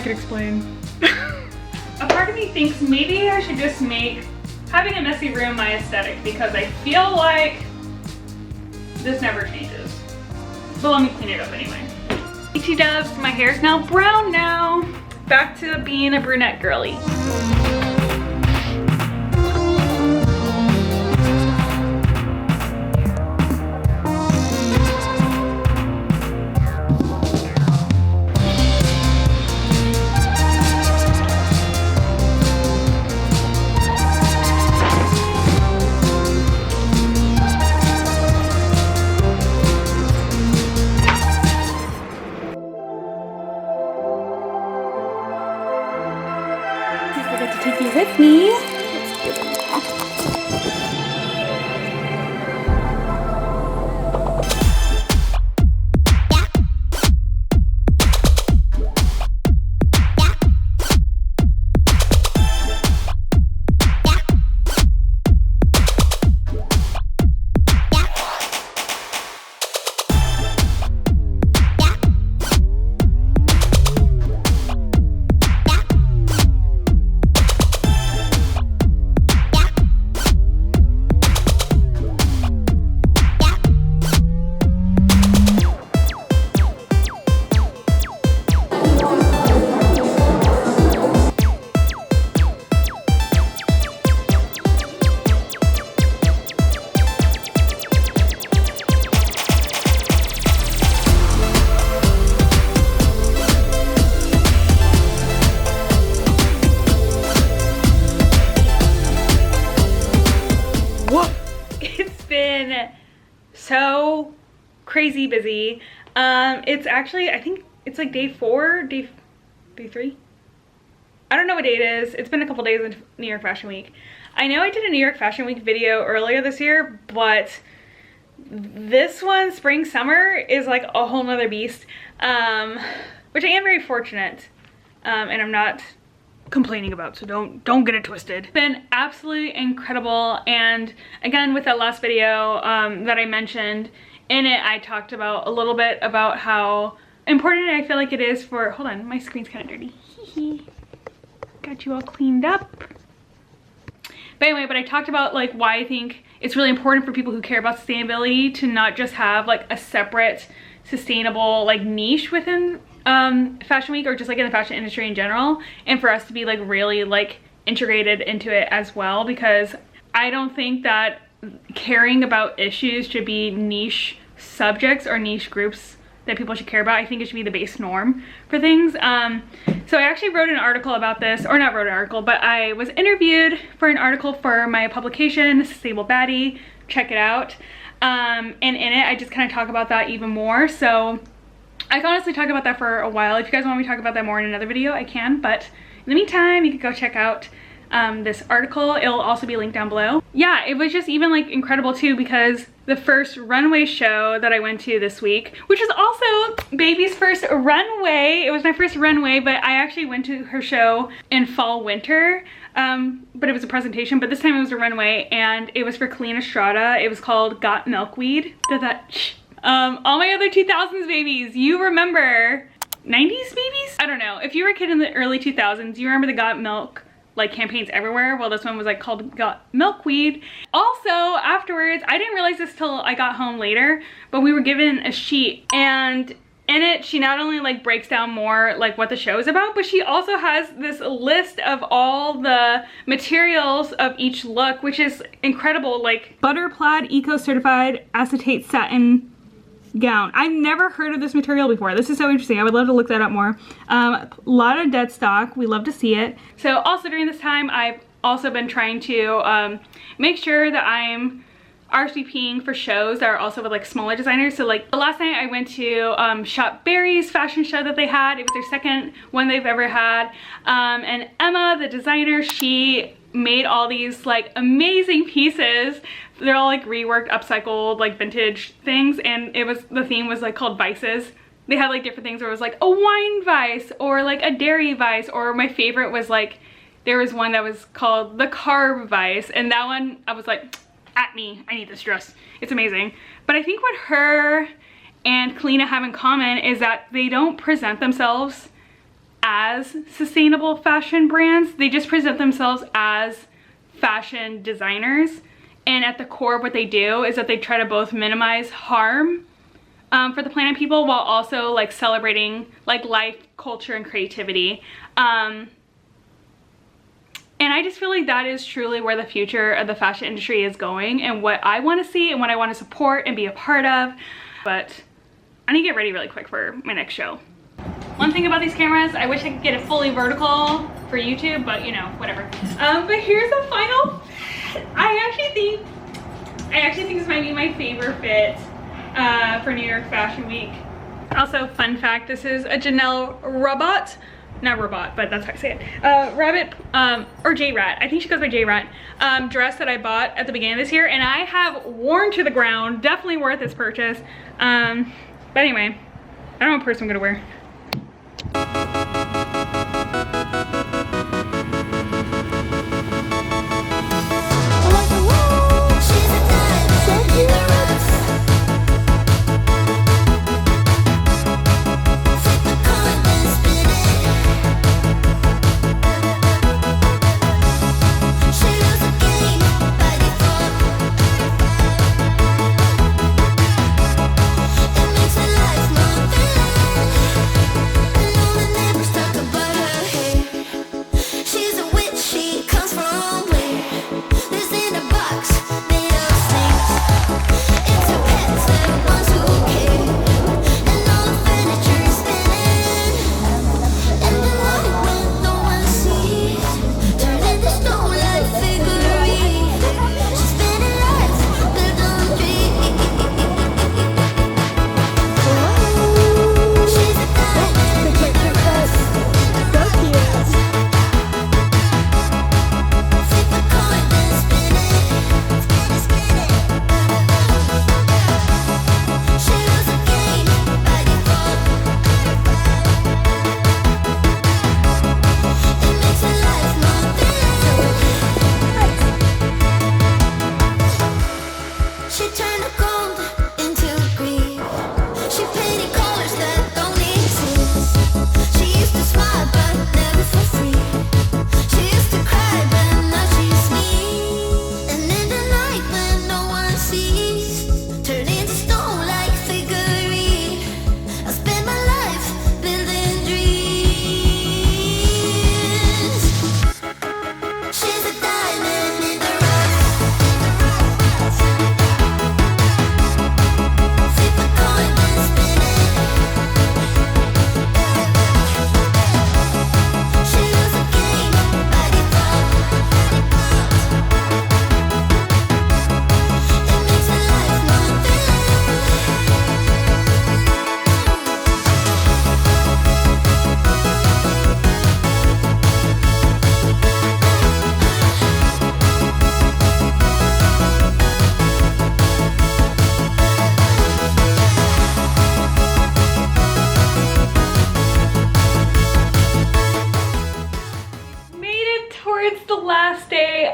could explain. A part of me thinks maybe I should just make having a messy room my aesthetic, because I feel like this never changes. But let me clean it up anyway. BT dubs, my hair's now brown now. Back to being a brunette girly. Take you with me. Let's do so crazy busy. It's actually, I think it's like day 4, day 3. I don't know what day it is. It's been a couple days in New York Fashion Week. I know I did a New York Fashion Week video earlier this year, but this one, spring summer, is like a whole nother beast, which I am very fortunate, and I'm not complaining about, so don't get it twisted. It's been absolutely incredible. And again, with that last video that I mentioned, in it I talked about a little bit about how important I feel like it is for, hold on, my screen's kind of dirty. Got you all cleaned up. But anyway, I talked about like why I think it's really important for people who care about sustainability to not just have like a separate sustainable like niche within Fashion Week, or just like in the fashion industry in general, and for us to be like really like integrated into it as well, because I don't think that caring about issues should be niche subjects or niche groups that people should care about. I think it should be the base norm for things. So I actually wrote an article about this, or not wrote an article, but I was interviewed for an article for my publication, Sustainable Baddie. Check it out. And in it, I just kind of talk about that even more. So I can honestly talk about that for a while. If you guys want me to talk about that more in another video, I can. But in the meantime, you can go check out this article. It'll also be linked down below. Yeah, it was just even like incredible too, because the first runway show that I went to this week, which is also Baby's first runway. It was my first runway, but I actually went to her show in fall winter. But it was a presentation, but this time it was a runway, and it was for Clean Estrada. It was called Got Milkweed. All my other 2000s babies, you remember 90s babies? I don't know. If you were a kid in the early 2000s, you remember the Got Milk like campaigns everywhere. Well, this one was like called Got Milkweed. Also, afterwards, I didn't realize this till I got home later, but we were given a sheet, and in it, she not only like breaks down more like what the show is about, but she also has this list of all the materials of each look, which is incredible. Like butter plaid eco certified acetate satin gown. I've never heard of this material before. This is so interesting. I would love to look that up more. A lot of dead stock. We love to see it. So also during this time, I've also been trying to make sure that I'm RSVPing for shows that are also with like smaller designers. So like the last night I went to Shop Berry's fashion show that they had. It was their second one they've ever had. And Emma, the designer, she made all these like amazing pieces. They're all like reworked, upcycled, like vintage things, and it was, the theme was like called vices. They had like different things where it was like a wine vice or like a dairy vice, or my favorite was like, there was one that was called the carb vice, and that one I was like, at me, I need this dress. It's amazing. But I think what her and Kalina have in common is that they don't present themselves as sustainable fashion brands. They just present themselves as fashion designers, and at the core of what they do is that they try to both minimize harm for the planet people while also like celebrating like life, culture, and creativity. And I just feel like that is truly where the future of the fashion industry is going, and what I want to see and what I want to support and be a part of. But I need to get ready really quick for my next show. One thing about these cameras, I wish I could get it fully vertical for YouTube, but you know, whatever. But here's the final. I actually think this might be my favorite fit for New York Fashion Week. Also, fun fact, this is a Janelle Robot. Not robot, but that's how I say it. Rabbit, or J-Rat, I think she goes by J-Rat, dress that I bought at the beginning of this year, and I have worn to the ground. Definitely worth this purchase. But anyway, I don't know what purse I'm gonna wear.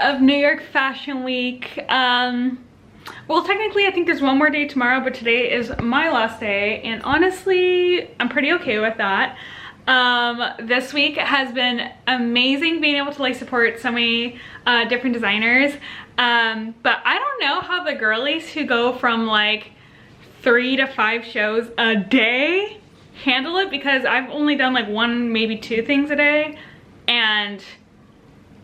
Of New York Fashion Week. Well, technically I think there's one more day tomorrow, but today is my last day, and honestly I'm pretty okay with that. This week has been amazing being able to like support so many different designers, but I don't know how the girlies who go from like 3 to 5 shows a day handle it, because I've only done like 1, maybe 2 things a day, and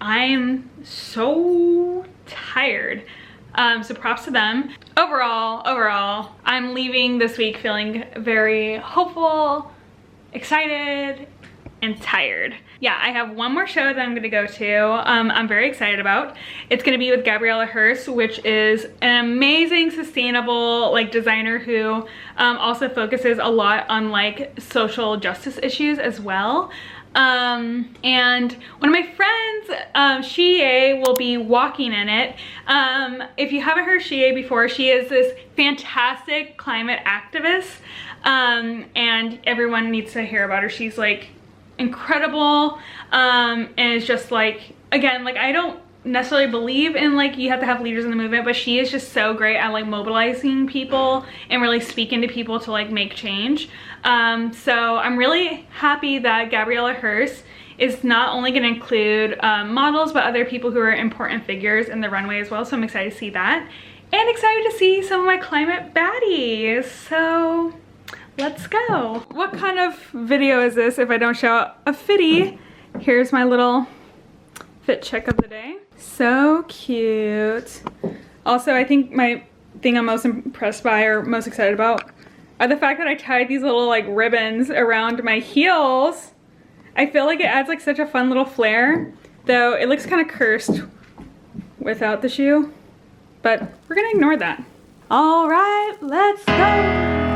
I'm so tired. So props to them. Overall, I'm leaving this week feeling very hopeful, excited, and tired. Yeah, I have one more show that I'm gonna go to. I'm very excited about. It's gonna be with Gabriella Hearst, which is an amazing sustainable like designer who also focuses a lot on like social justice issues as well. And one of my friends, Shie, will be walking in it. If you haven't heard Shie before, she is this fantastic climate activist, and everyone needs to hear about her. She's like incredible, and it's just like, again, like I don't necessarily believe in like you have to have leaders in the movement, but she is just so great at like mobilizing people and really speaking to people to like make change. So I'm really happy that Gabriella Hearst is not only going to include models, but other people who are important figures in the runway as well. So I'm excited to see that, and excited to see some of my climate baddies. So let's go. What kind of video is this if I don't show a fitty? Here's my little fit check of the day. So cute. Also, I think my thing I'm most impressed by or most excited about are the fact that I tied these little like ribbons around my heels. I feel like it adds like such a fun little flair, though it looks kind of cursed without the shoe, but we're gonna ignore that. All right, let's go.